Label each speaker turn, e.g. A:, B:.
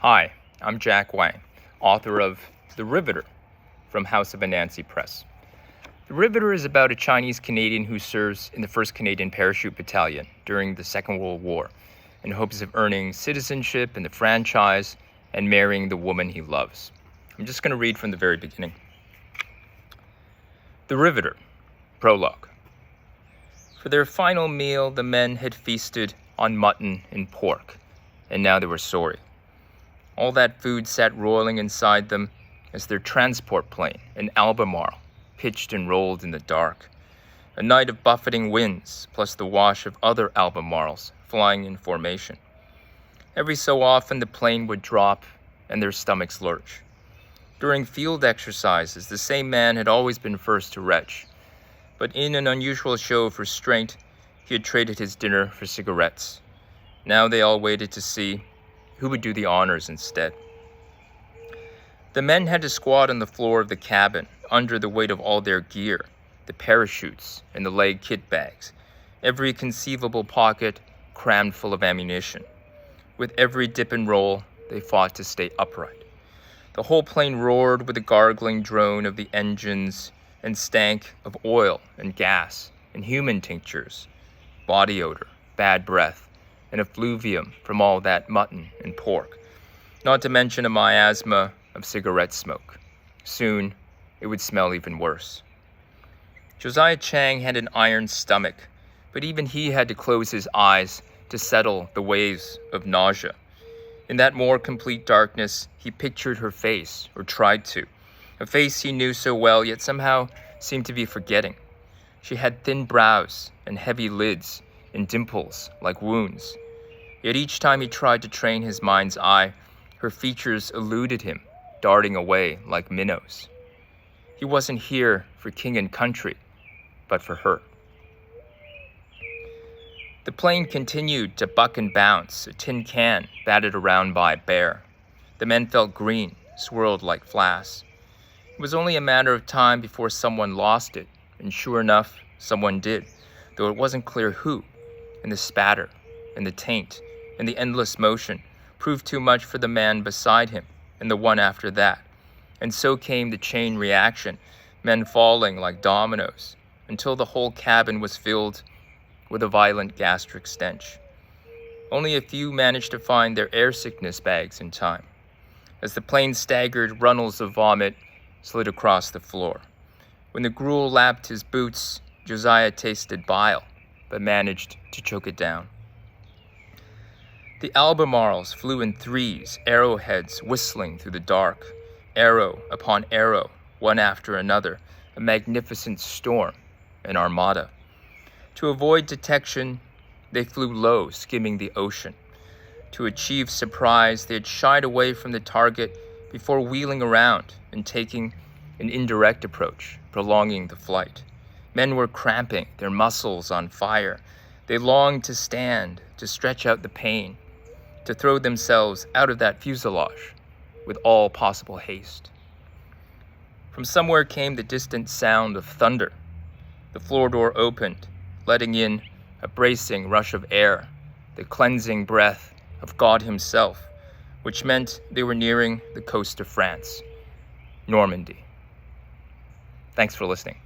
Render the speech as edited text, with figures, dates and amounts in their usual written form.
A: Hi, I'm Jack Wang, author of The Riveter from House of Anansi Press. The Riveter is about a Chinese Canadian who serves in the 1st Canadian Parachute Battalion during the Second World War in hopes of earning citizenship and the franchise and marrying the woman he loves. I'm just going to read from the very beginning. The Riveter, Prologue. For their final meal, the men had feasted on mutton and pork, and now they were sorry. All that food sat roiling inside them as their transport plane, an Albemarle, pitched and rolled in the dark. A night of buffeting winds, plus the wash of other Albemarles flying in formation. Every so often the plane would drop and their stomachs lurch. During field exercises, the same man had always been first to retch. But in an unusual show of restraint, he had traded his dinner for cigarettes. Now they all waited to see who would do the honors instead. The men had to squat on the floor of the cabin, under the weight of all their gear, the parachutes and the leg kit bags, every conceivable pocket crammed full of ammunition. With every dip and roll, they fought to stay upright. The whole plane roared with the gargling drone of the engines and stank of oil and gas and human tinctures, body odor, bad breath, and effluvium from all that mutton and pork, not to mention a miasma of cigarette smoke. Soon, it would smell even worse. Josiah Chang had an iron stomach, but even he had to close his eyes to settle the waves of nausea. In that more complete darkness, he pictured her face, or tried to, a face he knew so well, yet somehow seemed to be forgetting. She had thin brows and heavy lids and dimples like wounds. Yet each time he tried to train his mind's eye, her features eluded him, darting away like minnows. He wasn't here for king and country, but for her. The plane continued to buck and bounce, a tin can batted around by a bear. The men felt green, swirled like flass. It was only a matter of time before someone lost it, and sure enough, someone did, though it wasn't clear who, and the spatter, and the taint, and the endless motion proved too much for the man beside him and the one after that. And so came the chain reaction, men falling like dominoes, until the whole cabin was filled with a violent gastric stench. Only a few managed to find their air sickness bags in time. As the plane staggered, runnels of vomit slid across the floor. When the gruel lapped his boots, Josiah tasted bile, but managed to choke it down. The Albemarles flew in threes, arrowheads whistling through the dark, arrow upon arrow, one after another, a magnificent storm, an armada. To avoid detection, they flew low, skimming the ocean. To achieve surprise, they had shied away from the target before wheeling around and taking an indirect approach, prolonging the flight. Men were cramping, their muscles on fire. They longed to stand, to stretch out the pain, to throw themselves out of that fuselage with all possible haste. From somewhere came the distant sound of thunder. The floor door opened, letting in a bracing rush of air, the cleansing breath of God himself, which meant they were nearing the coast of France, Normandy. Thanks for listening.